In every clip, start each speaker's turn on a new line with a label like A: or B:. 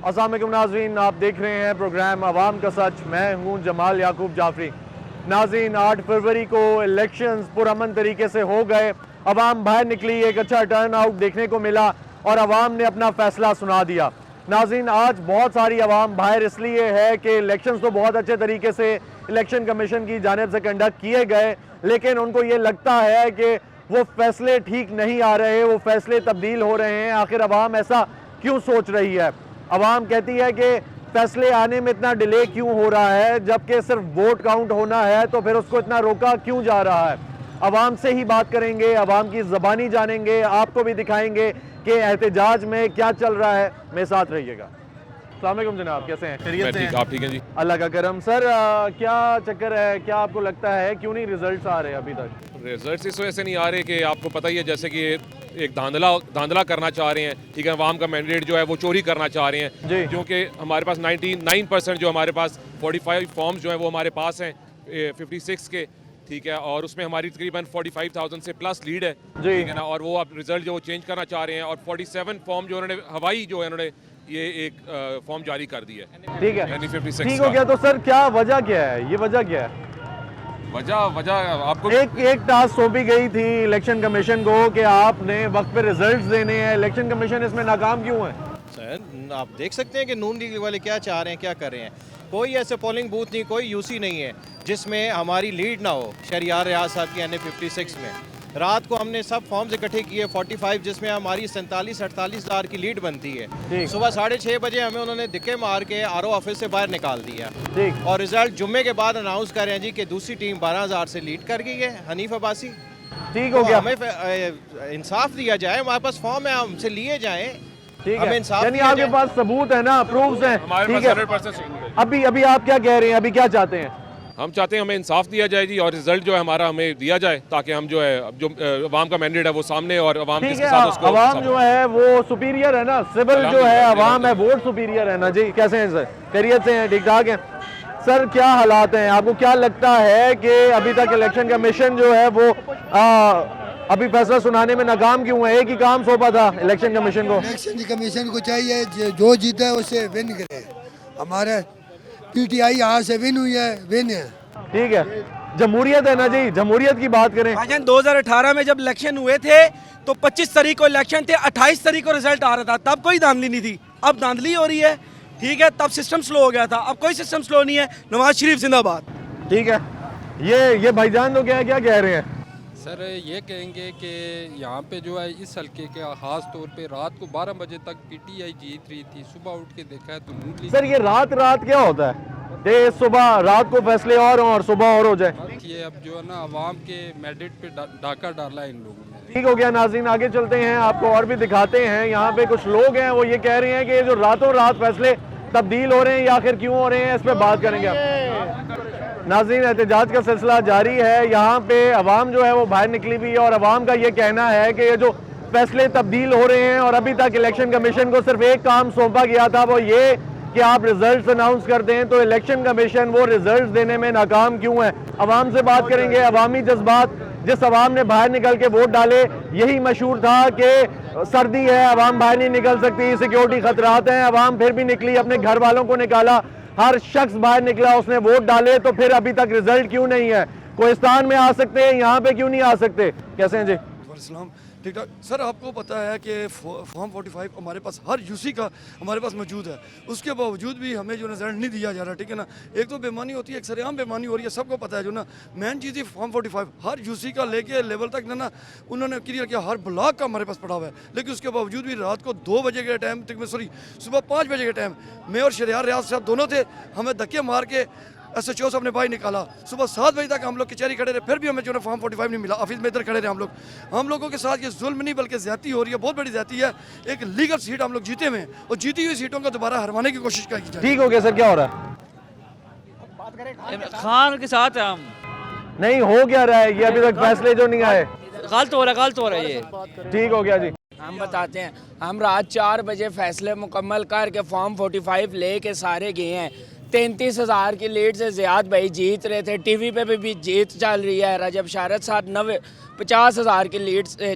A: अस्सलाम वालेकुम नाज़रीन, आप देख रहे हैं प्रोग्राम अवाम का सच। मैं हूं जमाल याकूब जाफरी। नाज़रीन, 8 फरवरी को इलेक्शंस पुरअमन तरीके से हो गए। अवाम बाहर निकली, एक अच्छा टर्न आउट देखने को मिला और अवाम ने अपना फैसला सुना दिया। नाज़रीन, आज बहुत सारी अवाम बाहर इसलिए है कि इलेक्शंस तो बहुत अच्छे तरीके से इलेक्शन कमीशन की जानिब से कंडक्ट किए गए, लेकिन उनको ये लगता है कि वो फैसले ठीक नहीं आ रहे, वो फैसले तब्दील हो रहे हैं। आखिर अवाम ऐसा क्यों सोच रही है? अवाम कहती है कि फैसले आने में इतना डिले क्यों हो रहा है, जबकि सिर्फ वोट काउंट होना है, तो फिर उसको इतना रोका क्यों जा रहा है? अवाम से ही बात करेंगे, अवाम की ज़बानी जानेंगे, आपको भी दिखाएंगे कि एहतजाज में क्या चल रहा है। मेरे साथ रहिएगा। अस्सलाम वालेकुम जनाब, कैसे हैं? खैरियत से हैं?
B: आप ठीक हैं जी?
A: अल्लाह का करम। सर, क्या चक्कर है? क्या आपको लगता है क्यों नहीं रिजल्ट्स आ रहे अभी तक?
B: रिजल्ट्स इस वजह से नहीं आ रहे कि आपको पता ही है, जैसे कि एक धांधला करना चाह रहे हैं, ठीक है। अवाम का मैंडेट जो है वो चोरी करना चाह रहे हैं, क्योंकि हमारे पास 99% जो हमारे पास 45 फॉर्म्स जो हैं वो हमारे पास हैं 56 के, ठीक है। और उसमें हमारी तकरीबन 45,000 से प्लस लीड है, ठीक है ना। और वो अब रिजल्ट जो चेंज करना चाह रहे हैं, और 47 फॉर्म जो उन्होंने हवाई जो है उन्होंने ये एक फॉर्म जारी कर दिया है,
A: ठीक है।
B: यानी 56
A: ठीक हो गया। तो सर क्या वजह क्या है? ये वजह क्या है?
B: वजह आपको
A: एक टास्क सौंपी गई थी इलेक्शन कमीशन को कि आपने वक्त पे रिजल्ट्स देने हैं। इलेक्शन कमीशन इसमें नाकाम क्यों है?
C: सर, आप देख सकते हैं कि नून लीग वाले क्या चाह रहे हैं, क्या कर रहे हैं। कोई ऐसे पोलिंग बूथ नहीं, कोई यूसी नहीं है जिसमें हमारी लीड ना हो। शहरियार रियाज साहब की NA 56 में रात को हमने सब फॉर्म्स इकट्ठे किए 45, जिसमें हमारी 47-48 हज़ार की लीड बनती है। सुबह 6:30 बजे हमें उन्होंने धक्के मार के RO ऑफिस से बाहर निकाल दिया। और रिजल्ट जुम्मे के बाद अनाउंस कर रहे हैं जी कि दूसरी टीम 12,000 से लीड कर गई है, हनीफ अब्बासी।
A: ठीक हो गया।
C: हमें इंसाफ दिया जाए, हमारे पास फॉर्म है, हमसे लिए जाएं।
A: ठीक
C: हमें
A: है,
C: इंसाफ
A: यानी
C: दिया
A: आपके
C: जाए।
A: पास सबूत है ना, प्रूफ्स हैं?
B: हमारे
A: ठीक
B: पास
A: है।
B: 100% सबूत है।
A: अभी आप क्या कह रहे हैं? अभी क्या चाहते हैं?
B: हम चाहते हैं हमें इंसाफ दिया जाए जी, और रिजल्ट जो है हमारा हमें दिया जाए, ताकि हम जो है अब जो अवाम का मैंडेट है वो सामने, और अवाम
A: ठीक
B: के
A: है।
B: साथ उसको
A: अवाम जो है वो सुपीरियर है ना, सिविल जो है अवाम है, वोट सुपीरियर है ना जी। कैसे हैं सर? खैरियत से हैं? ठीक ठाक हैं सर? क्या हालात हैं? आपको क्या लगता है कि अभी तक इलेक्शन कमीशन जो है वो अभी फैसला सुनाने में नाकाम क्यों है? एक ही काम सौंपा था इलेक्शन कमीशन को।
D: इलेक्शन कमीशन को चाहिए जो जीता है उससे विन करे। हमारे PTI यहाँ से विन हुई है, विन है।
A: ठीक है, जमहूरियत है ना जी, जमहूरियत की बात करें।
E: भाईजान 2018 में जब इलेक्शन हुए थे तो 25 तारीख को इलेक्शन थे, 28 तारीख को रिजल्ट आ रहा था, तब कोई धांधली नहीं थी। अब धांधली हो रही है, ठीक है। तब सिस्टम स्लो हो गया था, अब कोई सिस्टम स्लो नहीं है। नवाज शरीफ जिंदाबाद।
A: ठीक है, ये भाईजान तो क्या कह रहे हैं?
F: सर, ये कहेंगे कि यहाँ पे जो है इस हल्के के ख़ास तौर पे रात को 12 बजे तक PTI जीत रही थी। सुबह उठ के देखा है तो नून लीग।
A: सर, ये रात क्या होता है? सुबह रात को फैसले और सुबह और हो जाए।
F: ये अब जो है ना अवाम के मैंडेट पे डाका डाला है इन लोगों ने।
A: ठीक हो गया। नाज़रीन, आगे चलते हैं, आपको और भी दिखाते हैं। यहाँ पे कुछ लोग हैं, वो ये कह रहे हैं कि ये जो रातों रात फैसले तब्दील हो रहे हैं, या आखिर क्यों हो रहे हैं, इस पर बात करेंगे आप। नाज़रीन, एहतजाज का सिलसिला जारी है। यहाँ पे अवाम जो है वो बाहर निकली हुई है, और अवाम का ये कहना है कि ये जो फैसले तब्दील हो रहे हैं, और अभी तक इलेक्शन कमीशन को सिर्फ एक काम सौंपा गया था, वो ये कि आप रिजल्ट्स अनाउंस कर दें, तो इलेक्शन कमीशन वो रिजल्ट्स देने में नाकाम क्यों है? अवाम से बात करेंगे। अवामी जज्बात, जिस अवाम ने बाहर निकल के वोट डाले, यही मशहूर था कि सर्दी है, अवाम बाहर नहीं निकल सकती, सिक्योरिटी खतरात हैं। अवाम फिर भी निकली, अपने घर वालों को निकाला, हर शख्स बाहर निकला, उसने वोट डाले। तो फिर अभी तक रिजल्ट क्यों नहीं है? कोहिस्तान में आ सकते हैं, यहाँ पे क्यों नहीं आ सकते? कैसे हैं जी?
G: ठीक ठाक सर, आपको पता है कि फॉर्म 45 हमारे पास हर यूसी का हमारे पास मौजूद है, उसके बावजूद भी हमें जो रिजल्ट नहीं दिया जा रहा, ठीक है ना। एक तो बेमानी होती है, एक सरेआम बेमानी हो रही है, सबको पता है जो ना। मेन चीज़ ही फॉर्म 45 हर यूसी का लेके लेवल तक ना उन्होंने क्लियर किया, हर ब्लॉक का हमारे पास पड़ा हुआ है। लेकिन उसके बावजूद भी रात को 2 बजे के टाइम तक, सॉरी सुबह 5 बजे के टाइम, मैं और शहरियार रियाज साहब दोनों थे, हमें धक्के मार के SHO साहब ने बाहर निकाला। सुबह 7 बजे तक हम लोग कचहरी खड़े रहे, फिर भी हमें जो है फॉर्म 45 नहीं मिला। ऑफिस में इधर खड़े रहे हम लोगों के साथ ये जुल्म नहीं बल्कि ज्यादती हो रही है, बहुत बड़ी ज्यादती है। एक लीगल सीट हम लोग जीते हुए, और जीती हुई सीटों को दोबारा हरवाने की कोशिश की जाए।
A: ठीक हो गया सर, क्या हो रहा है?
H: खान के साथ है हम।
A: नहीं हो क्या रहा है? ये अभी तक फैसले जो नहीं आए।
H: गलत हो रहा है ये।
A: ठीक हो गया जी।
I: हम बताते हैं, हम रात 4 बजे फैसले मुकम्मल करके फॉर्म 45 ले के सारे गए हैं। 33,000 की लीड से ज़ियाद भाई जीत रहे थे। टीवी पे भी जीत चल रही है। रजब शारत साहब 50,000 की लीड से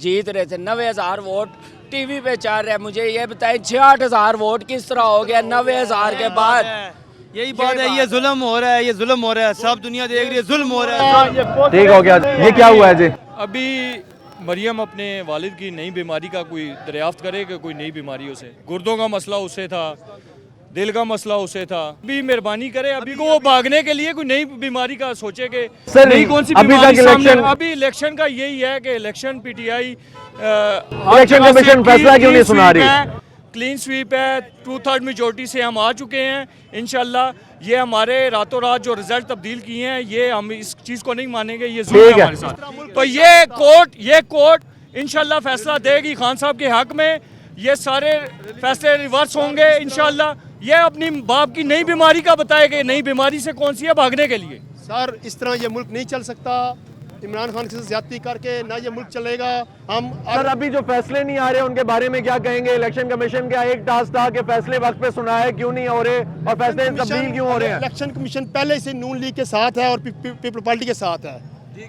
I: जीत रहे थे। 90,000 वोट टीवी पे चल रहा है। मुझे ये बताएं 66,000 वोट किस तरह हो गया 90,000 के बाद?
E: यही बात है, ये जुल्म हो रहा है, ये जुल्म हो रहा है, सब दुनिया देख रही है, जुल्म हो रहा है।
A: ठीक हो गया, ये क्या हुआ है जी?
J: अभी मरियम अपने वालिद की नई बीमारी का कोई दरियाफ्त करे कि कोई नई बीमारी उसे, गुर्दों का मसला उसे था, दिल का मसला उसे था। अभी मेहरबानी करे, अभी को वो भागने के लिए कोई नई बीमारी का सोचे कि नई कौन सी बीमारी सामने। अभी इलेक्शन का यही है कि इलेक्शन पीटीआई
A: इलेक्शन कमीशन फैसला क्यों नहीं सुना रही?
J: क्लीन स्वीप है, 2/3 मेजोरिटी से हम आ चुके हैं। इंशाल्लाह ये हमारे रातों रात जो रिजल्ट तब्दील किए हैं, ये हम इस चीज़ को नहीं मानेंगे, ये जुल्म है हमारे साथ। तो ये कोर्ट इंशाल्लाह फैसला देगी खान साहब के हक में। ये सारे फैसले रिवर्स होंगे इंशाल्लाह। ये अपनी बाप की नई बीमारी का बताएगा, नई बीमारी से कौन सी है भागने के लिए।
K: सर इस तरह ये मुल्क नहीं चल सकता, इमरान खान के साथ ज्यादती करके ना ये मुल्क चलेगा। हम
A: सर अभी जो फैसले नहीं आ रहे उनके बारे में क्या कहेंगे? इलेक्शन कमीशन का एक टास्क था कि फैसले वक्त पे सुनाए, क्यों नहीं हो रहे और फैसले तब्दील क्यों हो रहे हैं?
K: इलेक्शन कमीशन पहले से नून लीग के साथ है और पीपल पार्टी के साथ है,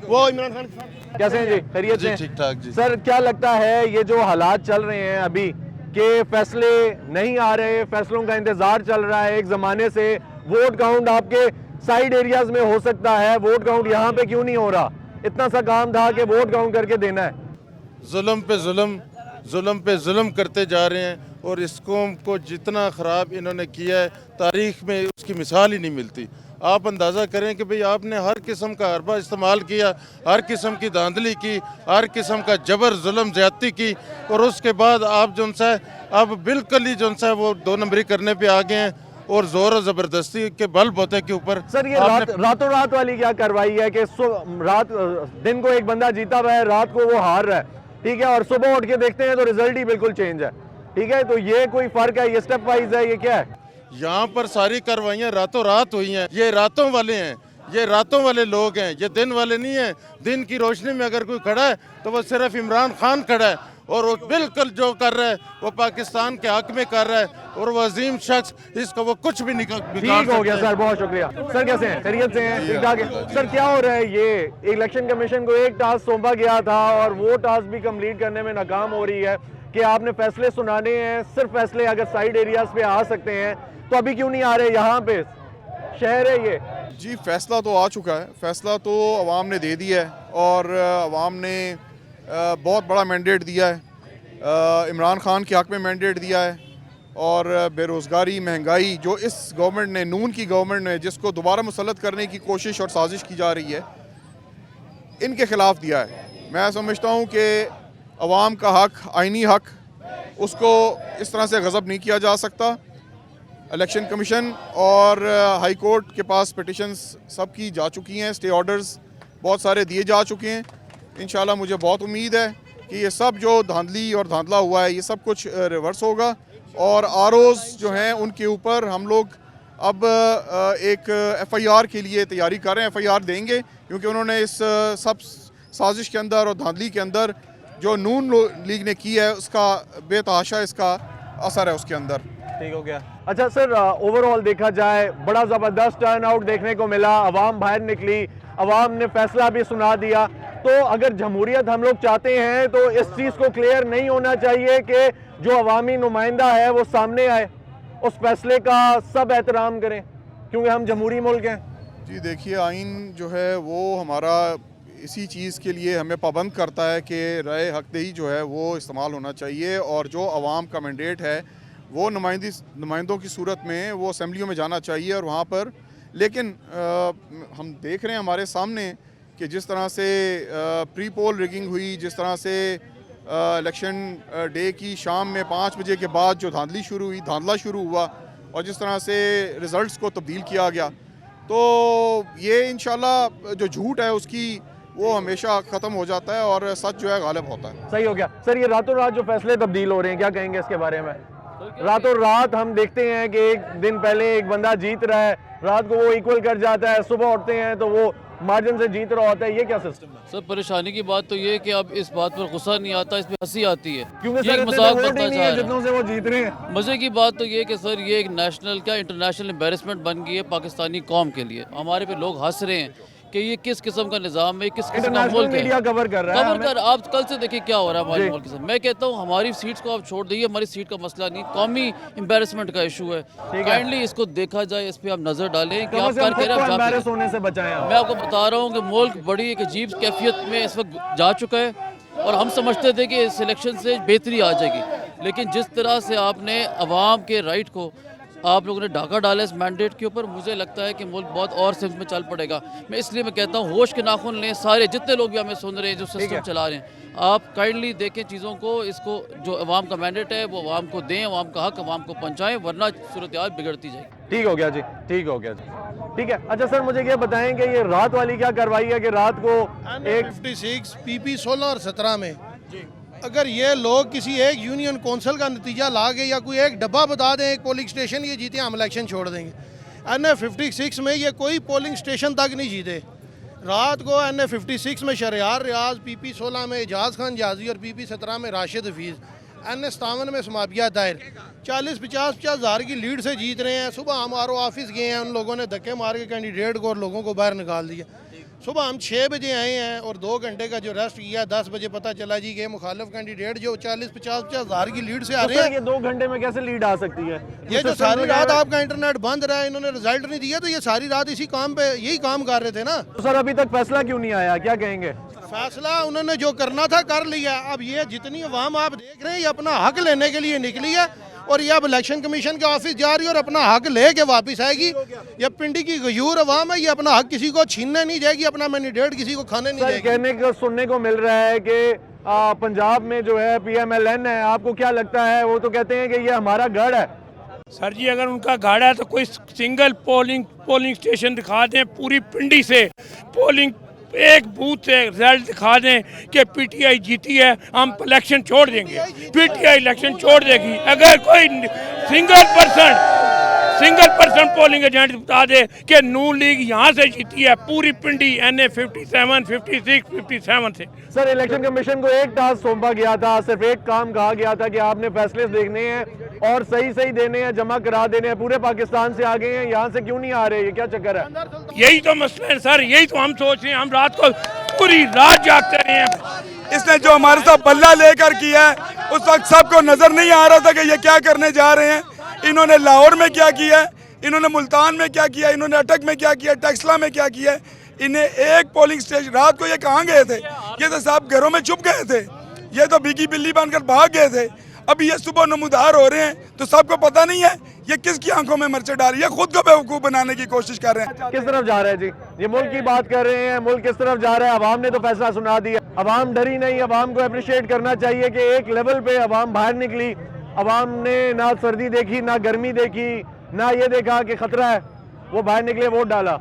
K: वो इमरान खान के साथ।
A: कैसे हैं जी? खैरियत से?
L: ठीक ठाक जी।
A: सर क्या लगता है ये जो हालात चल रहे हैं अभी के फैसले नहीं आ रहे, फैसलों का इंतजार चल रहा है एक जमाने से, वोट काउंट आपके साइड एरियाज में हो सकता है, वोट काउंट यहाँ पे क्यों नहीं हो रहा? इतना सा काम था कि वोट काउंट करके देना है।
L: जुल्म पे जुल्म करते जा रहे हैं और इस कौम को जितना ख़राब इन्होंने किया है तारीख में उसकी मिसाल ही नहीं मिलती। आप अंदाज़ा करें कि भाई आपने हर किस्म का हरबा इस्तेमाल किया, हर किस्म की धांधली की, हर किस्म का जबर जुल्म ज़्यादती की, और उसके बाद आप जो सा अब बिल्कुल ही जो सा वो 2 नंबरी करने पे आ गए हैं और जोर और जबरदस्ती के बल बोते के ऊपर।
A: सर ये रातों रात वाली क्या कार्रवाई है कि दिन को एक बंदा जीता हुआ है, रात को वो हार रहा है, ठीक है, और सुबह उठ के देखते हैं तो रिजल्ट ही बिल्कुल चेंज है, ठीक है, तो ये कोई फर्क है? ये स्टेप वाइज है, ये क्या है?
L: यहाँ पर सारी कार्रवाइयाँ रातों रात हुई हैं। ये रातों वाले हैं, ये रातों वाले लोग हैं, ये दिन वाले नहीं हैं। दिन की रोशनी में अगर कोई खड़ा है तो वो सिर्फ इमरान खान खड़ा है और वो बिल्कुल जो कर रहा है वो पाकिस्तान के हक में कर रहा है और वो अजीम शख्स, इसको वो कुछ भी निकाल।
A: ठीक हो गया सर, बहुत शुक्रिया। सर कैसे हैं? खैरियत से हैं? ठीक ठाक है। सर क्या हो रहा है, ये इलेक्शन कमीशन को एक टास्क सौंपा गया था और वो टास्क भी कंप्लीट करने में नाकाम हो रही है कि आपने फैसले सुनाने हैं, सिर्फ फैसले अगर साइड एरियाज पे आ सकते हैं तो अभी क्यों नहीं आ रहे? यहाँ पे शहर है ये।
M: जी फैसला तो आ चुका है, फैसला तो अवाम ने दे दिया है और अवाम ने बहुत बड़ा मैंडेट दिया है, इमरान खान के हक में मैंडेट दिया है और बेरोज़गारी, महंगाई जो इस गवर्नमेंट ने, नून की गवर्नमेंट ने, जिसको दोबारा मुसल्लत करने की कोशिश और साजिश की जा रही है, इनके ख़िलाफ़ दिया है। मैं समझता हूँ कि अवाम का हक, आइनी हक, उसको इस तरह से गज़ब नहीं किया जा सकता। इलेक्शन कमीशन और हाई कोर्ट के पास पिटिशंस सब की जा चुकी हैं, स्टे ऑर्डर्स बहुत सारे दिए जा चुके हैं। इंशाल्लाह मुझे बहुत उम्मीद है कि ये सब जो धांधली और धांधला हुआ है ये सब कुछ रिवर्स होगा और आरओज़ जो हैं उनके ऊपर हम लोग अब एक एफआईआर के लिए तैयारी कर रहे हैं। एफआईआर देंगे क्योंकि उन्होंने इस सब साजिश के अंदर और धांधली के अंदर जो नून लीग ने की है उसका बेतहाशा इसका असर है उसके अंदर।
A: ठीक हो गया। अच्छा सर, ओवरऑल देखा जाए बड़ा ज़बरदस्त टर्न आउट देखने को मिला, अवाम बाहर निकली, अवाम ने फैसला भी सुना दिया। तो अगर जमहूरियत हम लोग चाहते हैं तो इस चीज़ को क्लियर नहीं होना चाहिए कि जो अवामी नुमाइंदा है वो सामने आए, उस फैसले का सब एहतराम करें क्योंकि हम जमहूरी मुल्क हैं।
M: जी देखिए, आइन जो है वो हमारा इसी चीज़ के लिए हमें पाबंद करता है कि राय हकदही जो है वो इस्तेमाल होना चाहिए और जो अवाम का मैंडेट है वो नुमाइंदों की सूरत में वो असम्बलियों में जाना चाहिए और वहाँ पर। लेकिन हम देख रहे हैं हमारे सामने कि जिस तरह से प्री पोल रिगिंग हुई, जिस तरह से इलेक्शन डे की शाम में 5 बजे के बाद जो धांधला शुरू हुआ और जिस तरह से रिज़ल्ट्स को तब्दील किया गया, तो ये इंशाल्लाह जो झूठ है उसकी वो हमेशा ख़त्म हो जाता है और सच जो है गालिब होता है।
A: सही हो गया। सर ये रातों रात जो फैसले तब्दील हो रहे हैं, क्या कहेंगे इसके बारे में? रातों रात हम देखते हैं कि एक दिन पहले एक बंदा जीत रहा है, रात को वो इक्वल कर जाता है, सुबह उठते हैं तो वो मार्जिन से जीत रहा होता है। ये क्या सिस्टम है?
H: सर परेशानी की बात तो ये है कि अब इस बात पर गुस्सा नहीं आता, इस पर हंसी आती है
A: क्योंकि
H: ये
A: सर
H: एक मजाक बनता
A: नहीं है जितनों से वो जीत रहे हैं।
H: मज़े की बात तो ये है कि सर ये एक नेशनल क्या इंटरनेशनल एम्बेरसमेंट बन गई है पाकिस्तानी कौम के लिए। हमारे पे लोग हंस रहे हैं कि ये किस किस्म का निज़ाम है, किस किस्म का
A: इंटरनेशनल
H: मुल्क
A: मीडिया
H: है।
A: कवर कर रहा है
H: कवर कर, आप कल से देखिए क्या हो रहा है हमारे
A: जी।
H: मुल्क के साथ। मैं कहता हूँ हमारी सीट्स को आप छोड़ दीजिए, हमारी सीट का मसला नहीं, कौमी एम्बेरसमेंट का इशू है। काइंडली इसको देखा जाए, इस पर आप नज़र डालें कि आप कर कह रहे हैं
A: एम्बैरस होने से बचाएं आप।
H: मैं आपको बता रहा हूँ कि मुल्क बड़ी एक अजीब कैफियत में इस वक्त जा चुका है और हम समझते थे कि इस इलेक्शन से बेहतरी आ जाएगी, लेकिन जिस तरह से आपने अवाम के राइट को आप लोगों ने डाका डाला इस मैंडेट के ऊपर, मुझे लगता है कि मुल्क बहुत और सिम्त में चल पड़ेगा। मैं इसलिए मैं कहता हूँ होश के नाखून लें सारे, जितने लोग भी हमें सुन रहे हैं, जो सिस्टम चला रहे हैं, आप काइंडली देखें चीज़ों को, इसको जो अवाम का मैंडेट है वो अवाम को दें, अवाम का हक अवाम को पहुँचाएँ, वरना सूरत हाल बिगड़ती जाएगी।
A: ठीक हो गया जी, ठीक हो गया जी, ठीक है। अच्छा सर, मुझे ये बताएं कि ये रात वाली क्या कार्रवाई है कि रात को एक
N: 56 PP 16 और 17 में अगर ये लोग किसी एक यूनियन कौंसिल का नतीजा ला के या कोई एक डब्बा बता दें, एक पोलिंग स्टेशन ये जीते, हम इलेक्शन छोड़ देंगे। NA 56 में ये कोई पोलिंग स्टेशन तक नहीं जीते। रात को NA 56 में शरियार रियाज, PP 16 में एजाज खान जाजी और PP 17 में राशिद हफीज़, NA 57 में समाबिया दायर 40-50 हज़ार की लीड से जीत रहे हैं। सुबह हम RO ऑफिस गए हैं, उन लोगों ने धक्के मार के कैंडिडेट को और लोगों को बाहर निकाल दिया। सुबह हम 6 बजे आए हैं और 2 घंटे का जो रेस्ट किया, 10 बजे पता चला जी कि मुखालिफ कैंडिडेट जो 40-50 हज़ार की लीड से आ रहे हैं।
A: ये 2 घंटे में कैसे लीड आ सकती है?
N: ये जो सारी रात आपका इंटरनेट बंद रहा है, इन्होंने रिजल्ट नहीं दिया, तो ये सारी रात इसी काम पे यही काम कर रहे थे ना।
A: तो सर अभी तक फैसला क्यों नहीं आया, क्या कहेंगे?
N: फैसला उन्होंने जो करना था कर लिया। अब ये जितनी अवाम आप देख रहे हैं, ये अपना हक लेने के लिए निकली है और ये अब इलेक्शन कमीशन के ऑफिस जा रही है और अपना हक लेके वापस आएगी। ये पिंडी की गयूर अवाम है, ये अपना हक किसी को छीनने नहीं जाएगी, अपना मैंडेट किसी को खाने नहीं जाएगी।
A: कहने को सुनने को मिल रहा है कि पंजाब में जो है PMLN है, आपको क्या लगता है? वो तो कहते हैं कि ये हमारा गढ़ है।
J: सर जी, अगर उनका गढ़ है तो कोई सिंगल पोलिंग स्टेशन दिखा दें, पूरी पिंडी से पोलिंग एक बूथ से रिजल्ट दिखा दें कि PTI जीती है, हम इलेक्शन छोड़ देंगे। PTI इलेक्शन छोड़ देगी। अगर कोई सिंगल पर्सन पोलिंग एजेंट बता दे कि नून लीग यहाँ से जीती है, पूरी पिंडी NA 57, 56, 57 से।
A: सर, इलेक्शन कमीशन को एक टास्क सौंपा गया था, सिर्फ एक काम कहा गया था कि आपने फैसले देखने हैं और सही देने हैं, जमा करा देने हैं। पूरे पाकिस्तान से आ गए हैं, यहाँ से क्यों नहीं आ रहे? ये क्या चक्कर है?
J: यही तो मसला है सर, यही तो हम सोच रहे हैं। हम रात को पूरी रात जागते रहे हैं।
G: इसने जो हमारे साथ बल्ला लेकर किया है, उस वक्त सबको नजर नहीं आ रहा था कि ये क्या करने जा रहे हैं। इन्होंने लाहौर में क्या किया है, इन्होंने मुल्तान में क्या किया, इन्होंने अटक में क्या किया, टेक्सला में क्या किया। इन्हें एक पोलिंग स्टेशन, रात को ये कहाँ गए थे? ये तो साहब घरों में छुप गए थे, ये तो भीगी बिल्ली बनकर भाग गए थे। अभी ये सुबह नमूदार हो रहे हैं तो सबको पता नहीं है ये किसकी आंखों में मिर्च डाल रही है, खुद को बेवकूफ बनाने की कोशिश कर रहे हैं।
A: किस तरफ जा रहे हैं जी? ये मुल्क की बात कर रहे हैं, मुल्क किस तरफ जा रहा है? अवाम ने तो फैसला सुना दिया, अवाम डरी नहीं। अवाम को अप्रिशिएट करना चाहिए कि एक लेवल पे अवाम बाहर निकली। अवाम ने ना सर्दी देखी, ना गर्मी देखी, ना ये देखा कि खतरा है, वो बाहर निकले, वोट डाला।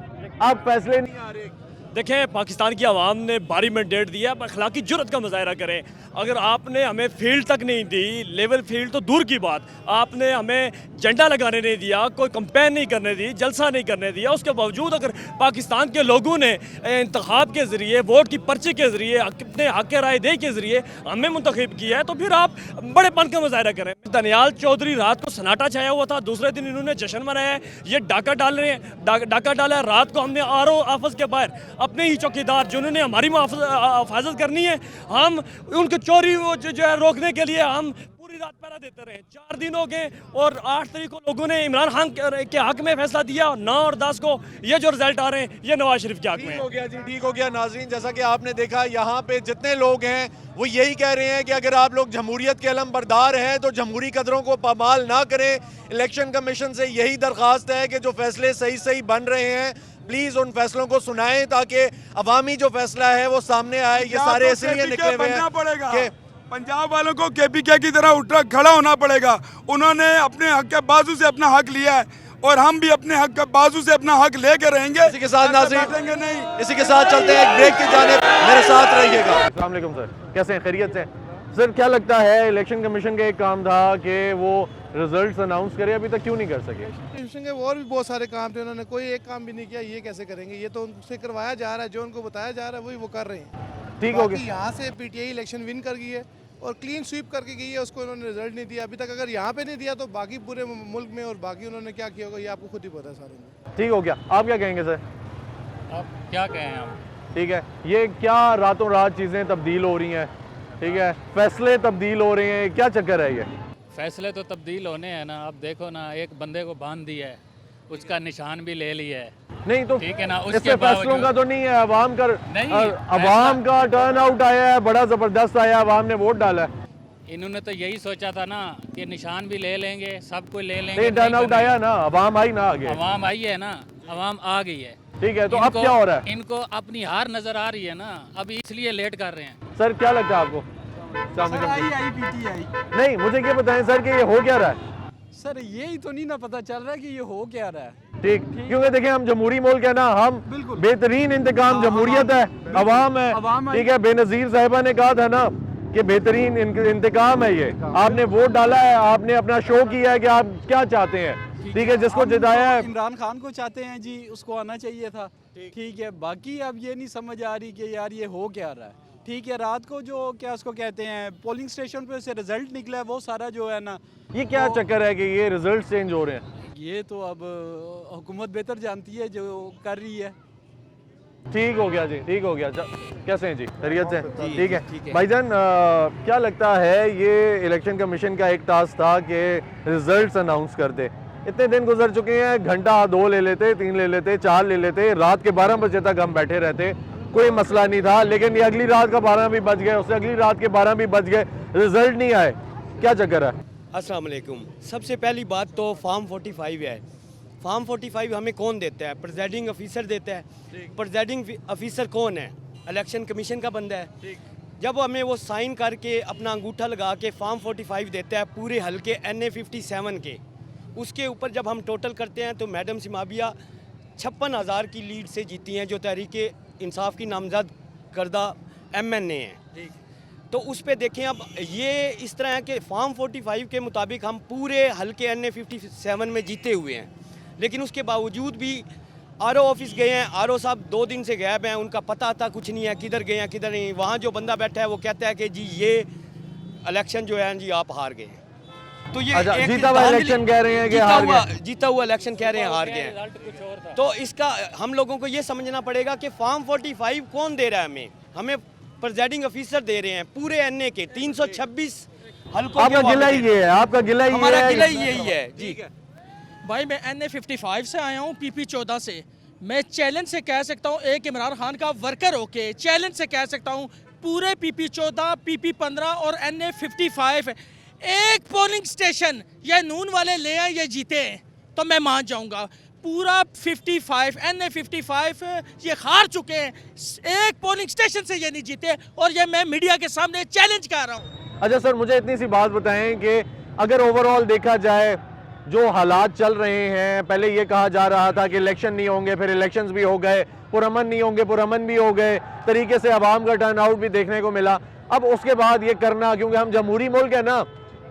A: अब फैसले नहीं आ रहे।
O: देखें, पाकिस्तान की आवाम ने भारी मैंडेट दिया, अब अखलाकी जुर्रत का मुजाहरा करें। अगर आपने हमें फील्ड तक नहीं दी, लेवल फील्ड तो दूर की बात, आपने हमें झंडा लगाने नहीं दिया, कोई कंपेन नहीं करने दी, जलसा नहीं करने दिया, उसके बावजूद अगर पाकिस्तान के लोगों ने इंतखाब के ज़रिए, वोट की पर्ची के ज़रिए, अपने हक के राय दे के ज़रिए हमें मुंतखब किया है, तो फिर आप बड़ेपन का मुजाहरा करें। दनियाल चौधरी रात को सन्नाटा छाया हुआ था, दूसरे दिन इन्होंने जश्न मनाया है, ये डाका डाल रहे हैं, डाका डाला है। रात को हमने RO ऑफिस के बाहर अपने ही चौकीदार जिन्होंने हमारी हिफाजत करनी है, हम उनके चोरी जो है रोकने के लिए हम पूरी रात पहरा देते रहे। 4 दिन हो गए और 8 तारीख को लोगों ने इमरान खान के हक में फैसला दिया, 9 और 10 को ये जो रिजल्ट आ रहे हैं ये नवाज शरीफ के हक में।
A: ठीक हो गया जी, ठीक हो गया। नाज़रीन, जैसा कि आपने देखा, यहाँ पे जितने लोग हैं वो यही कह रहे हैं कि अगर आप लोग जमहूरियत के अलम बरदार हैं तो जमहूरी कदरों को पामाल ना करें। इलेक्शन कमीशन से यही दरख्वास्त है कि जो फैसले सही बन रहे हैं, प्लीज उन फैसलों को सुनाएं ताकि अवामी जो फैसला है वो सामने आए। ये सारे इसलिए निकले हुए हैं कि
G: पंजाब वालों को KPK की तरह उठ खड़ा होना पड़ेगा। उन्होंने अपने हक के बाजू से अपना हक लिया है और हम भी अपने हक के बाजू से अपना हक लेके रहेंगे।
A: इसी के साथ नाज़रीन,
G: नहीं,
A: इसी के साथ चलते हैं एक ब्रेक की जानिब, मेरे साथ रहिएगा। अस्सलाम वालेकुम सर, कैसे हैं? खैरियत से? सर, क्या लगता है इलेक्शन कमीशन का एक काम था कि वो रिजल्ट्स अनाउंस करे, अभी तक क्यों नहीं कर सके?
N: कमीशन के और भी बहुत सारे काम थे, उन्होंने कोई एक काम भी नहीं किया। ये कैसे करेंगे? ये तो उनसे करवाया जा रहा है, जो उनको बताया जा रहा है वही वो कर रहे हैं।
A: ठीक हो गया।
N: यहाँ से PTI इलेक्शन विन कर गई है और क्लीन स्वीप करके गई है, उसको उन्होंने रिजल्ट नहीं दिया अभी तक। अगर यहाँ पे नहीं दिया तो बाकी पूरे मुल्क में और बाकी उन्होंने क्या किया होगा ये आपको खुद ही पता है सारे।
A: ठीक हो गया। आप क्या कहेंगे सर?
P: अब क्या कहें हम।
A: ठीक है, ये क्या रातों रात चीज़ें तब्दील हो रही हैं, ठीक है, फैसले तब्दील हो रहे हैं, क्या चक्कर है ये?
P: फैसले तो तब्दील होने हैं ना। अब देखो ना, एक बंदे को बांध दिया है, उसका निशान भी ले लिया है।
A: नहीं तो
P: ठीक है ना,
A: इससे
P: उसके
A: फैसलों का तो नहीं है, अवाम का
P: नहीं,
A: अवाम का टर्न आउट आया है, बड़ा ज़बरदस्त आया, अवाम ने वोट डाला है।
P: इन्होंने तो यही सोचा था ना कि निशान भी ले लेंगे, सब कुछ ले लेंगे।
A: नहीं, टर्न आउट आया ना, अवाम आई ना आगे,
P: अवाम आई है ना, अवाम आ गई है।
A: ठीक है, तो अब क्या हो रहा है?
P: इनको अपनी हार नजर आ रही है ना, अब इसलिए लेट कर रहे हैं।
A: सर क्या लगता है आपको? नहीं, मुझे ये बताएं सर कि ये हो क्या रहा है?
Q: सर यही तो नहीं ना पता चल रहा है कि ये हो क्या रहा है।
A: ठीक, क्योंकि देखिए हम जमहूरी मुल्क है ना, हम बेहतरीन इंतकाम जमहूरियत है, अवाम है, ठीक है। बेनज़ीर साहिबा ने कहा था ना कि बेहतरीन इंतकाम है ये, आपने वोट डाला है, आपने अपना शो किया है कि आप क्या चाहते हैं, ठीक है। जिसको जिताया है
Q: इमरान खान को चाहते हैं जी, उसको आना चाहिए था, ठीक है। बाकी अब ये नहीं समझ आ रही कि यार ये हो क्या रहा है। ठीक है, रात को जो क्या उसको कहते हैं पोलिंग स्टेशन पे से रिजल्ट निकला है, वो सारा जो है ना,
A: ये क्या चक्कर है कि ये रिजल्ट चेंज हो रहे हैं?
Q: ये तो अब हुकूमत बेहतर जानती है जो कर रही है।
A: ठीक हो गया जी, ठीक हो गया। कैसे हैं जी, खैरियत से? ठीक है भाईजान, क्या लगता है ये इलेक्शन कमीशन का एक टास्क था कि रिजल्ट्स अनाउंस कर दे। इतने दिन गुजर चुके हैं, घंटा 2 ले लेते, 3 ले लेते, 4 ले लेते, रात के 12 बजे तक हम बैठे रहते, कोई मसला नहीं था। लेकिन ये अगली रात का 12 भी बज गए, उससे अगली रात के 12 भी बज गए, रिजल्ट नहीं आए, क्या चक्कर है?
R: अस्सलाम वालेकुम। सबसे पहली बात तो फॉर्म 45 है। फॉर्म 45 हमें कौन देता है? प्रिजाइडिंग ऑफिसर देता है। प्रिजाइडिंग ऑफिसर कौन है? इलेक्शन कमीशन का बंदा है। जब हमें वो साइन करके अपना अंगूठा लगा के फॉर्म 45 देता है पूरे हल्के NA 57 के, उसके ऊपर जब हम टोटल करते हैं तो मैडम सिमाबिया 56,000 की लीड से जीती हैं, जो तहरीक इंसाफ की नामजद करदा MNA हैं। तो उस पे देखें, अब ये इस तरह है कि फॉर्म 45 के मुताबिक हम पूरे हल्के NA 57 में जीते हुए हैं, लेकिन उसके बावजूद भी RO ऑफिस गए हैं, RO साहब 2 दिन से गायब हैं, उनका पता था कुछ नहीं है, किधर गए हैं किधर नहीं। वहाँ जो बंदा बैठा है वो कहता है कि जी ये इलेक्शन जो है जी आप हार गए हैं। तो ये
A: अच्छा, जीता हुआ इलेक्शन कह रहे हैं कि हार गए,
R: जीता हुआ इलेक्शन कह रहे हैं हार गए हैं। तो इसका हम लोगों को ये समझना पड़ेगा कि फॉर्म 45 कौन दे रहा है? हमें प्रिजाइडिंग ऑफिसर दे रहे हैं पूरे NA के 326 हल्कों।
A: आपका गिला ही ये है, आपका गिला ही
R: हमारा गिला ही यही है जी।
S: भाई मैं NA 55 से आया हूँ, PP 14 से। मैं चैलेंज से कह सकता हूँ, एक इमरान खान का वर्कर होके चैलेंज से कह सकता हूँ, पूरे PP 14, PP 15 और NA 55 एक पोलिंग स्टेशन ये नून वाले ले आए, ये जीते हैं तो मैं मान जाऊंगा। पूरा 55 NA 55 ये हार चुके हैं, एक पोलिंग स्टेशन से ये नहीं जीते, और ये मैं मीडिया के सामने चैलेंज कर रहा हूँ।
A: अच्छा सर, मुझे इतनी सी बात बताएं कि अगर ओवरऑल देखा जाए जो हालात चल रहे हैं, पहले ये कहा जा रहा था कि इलेक्शन नहीं होंगे, फिर इलेक्शंस भी हो गए, पुरअमन नहीं होंगे, पुरअमन भी हो गए, तरीके से आवाम का टर्न आउट भी देखने को मिला। अब उसके बाद ये करना, क्योंकि हम जमहूरी मुल्क है ना,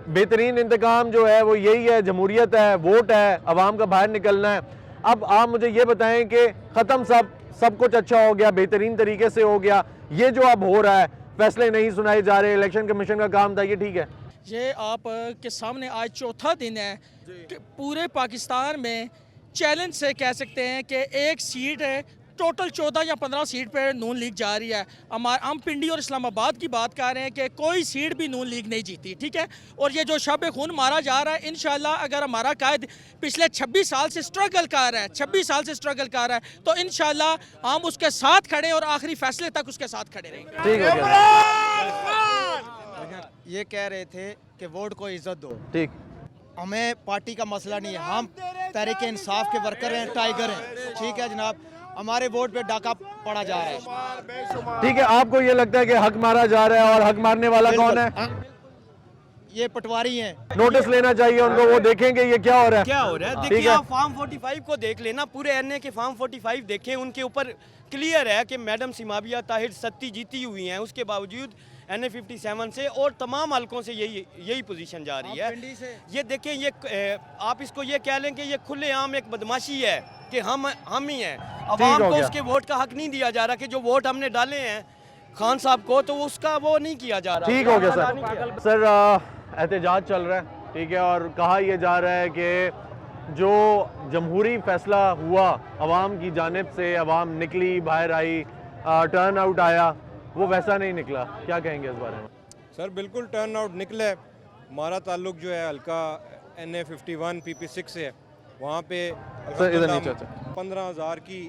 A: बेहतरीन इंतकाम जो है वो यही है, जमहूरियत है, वोट है, आवाम का बाहर निकलना है। अब आप मुझे ये बताएं कि ख़त्म सब कुछ अच्छा हो गया, बेहतरीन तरीके से हो गया, ये जो अब हो रहा है, फैसले नहीं सुनाए जा रहे, इलेक्शन कमीशन का काम था, ये ठीक है?
S: ये आप के सामने आज चौथा दिन है कि पूरे पाकिस्तान में चैलेंज से कह सकते हैं कि एक सीट है, टोटल 14 या 15 सीट पे नून लीग जा रही है। हम पिंडी और इस्लामाबाद की बात कर रहे हैं कि कोई सीट भी नून लीग नहीं जीती, ठीक है। और ये जो शब खून मारा जा रहा है, इंशाल्लाह अगर हमारा कायद पिछले 26 साल से स्ट्रगल कर रहा है, 26 साल से स्ट्रगल कर रहा है, तो इंशाल्लाह हम उसके साथ खड़े और आखिरी फैसले तक उसके साथ खड़े रहेंगे।
T: ये कह रहे थे कि वोट को इज्जत दो,
A: ठीक।
T: हमें पार्टी का मसला नहीं है, हम तहरीक इंसाफ के वर्कर हैं, टाइगर हैं, ठीक है जनाब। हमारे वोट पे डाका पड़ा जा रहा है,
A: ठीक है। आपको ये लगता है कि हक मारा जा रहा है, और हक मारने वाला कौन है?
T: ये पटवारी हैं।
A: नोटिस लेना चाहिए उनको, वो देखेंगे ये क्या हो रहा है,
R: क्या हो रहा है। देखिए आप फॉर्म 45 को देख लेना, पूरे NA के फॉर्म 45 देखें, उनके ऊपर क्लियर है कि मैडम सिमाबिया ताहिर सत्ती जीती हुई हैं, उसके बावजूद NA 57 से और तमाम हल्कों से यही पोजीशन जा रही है। ये देखें, ये आप इसको ये कह लें कि ये खुलेआम एक बदमाशी है कि हम ही हैं। अवाम को उसके वोट का हक नहीं दिया जा रहा, कि जो वोट हमने डाले हैं खान साहब को, तो उसका वो नहीं किया जा रहा।
A: ठीक हो गया सर। सर एहतजाज चल रहा है, ठीक है, और कहा यह जा रहा है कि जो जमहूरी फैसला हुआ अवाम की जानिब से, अवाम निकली, बाहर आई, टर्न आउट आया, वो वैसा नहीं निकला, क्या कहेंगे इस बारे में?
C: सर बिल्कुल टर्न आउट निकला है। हमारा ताल्लुक जो है हल्का NA51 PP6 से है। वहाँ पे 15,000 की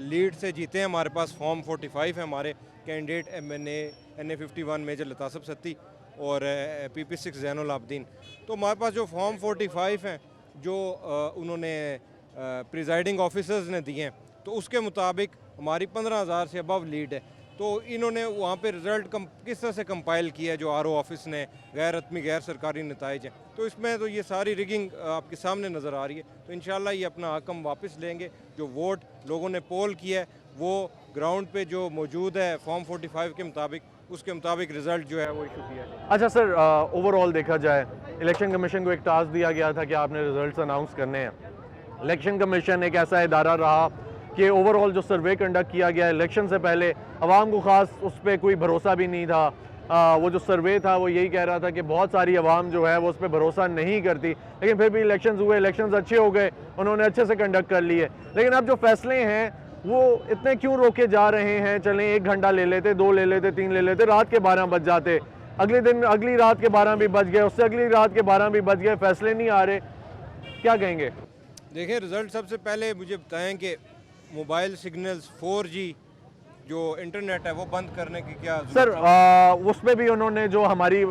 C: लीड से जीते हैं। हमारे पास फॉर्म 45 है, हमारे कैंडिडेट NA51 मेजर लतासब सत्ती और PP6 ज़ैनुल आबदीन। तो हमारे पास जो फॉर्म 45 हैं जो उन्होंने प्रिजाइडिंग ऑफिसर्स ने दिए हैं, तो उसके मुताबिक हमारी 15,000 से अबव लीड है। तो इन्होंने वहाँ पे रिज़ल्ट किस तरह से कंपाइल किया है जो RO ऑफिस ने, गैर रत्मी गैर सरकारी नताइज हैं, तो इसमें तो ये सारी रिगिंग आपके सामने नज़र आ रही है। तो इंशाल्लाह ये अपना हकम वापस लेंगे। जो वोट लोगों ने पोल किया है वो ग्राउंड पे जो मौजूद है फॉर्म 45 के मुताबिक, उसके मुताबिक रिज़ल्ट जो है वो इशू किया है।
A: अच्छा सर, ओवरऑल देखा जाए इलेक्शन कमीशन को एक टास्क दिया गया था कि आपने रिजल्ट्स अनाउंस करने हैं। इलेक्शन कमीशन एक ऐसा इदारा रहा कि ओवरऑल जो सर्वे कंडक्ट किया गया इलेक्शन से पहले, आवाम को ख़ास उस पर कोई भरोसा भी नहीं था। वो जो सर्वे था वो यही कह रहा था कि बहुत सारी आवाम जो है वो उस पर भरोसा नहीं करती, लेकिन फिर भी इलेक्शंस हुए, इलेक्शंस अच्छे हो गए, उन्होंने अच्छे से कंडक्ट कर लिए। लेकिन अब जो फैसले हैं वो इतने क्यों रोके जा रहे हैं? चलें 1 घंटा ले लेते, 2 ले लेते, 3 ले लेते, रात के 12 बज जाते, अगले दिन अगली रात के 12 भी बज गए, उससे अगली रात के 12 भी बज गए, फैसले नहीं आ रहे, क्या कहेंगे?
C: देखिए रिज़ल्ट सबसे पहले मुझे बताएं कि मोबाइल सिग्नल्स 4G जो इंटरनेट है वो बंद करने की क्या
A: सर उसमें भी उन्होंने जो हमारी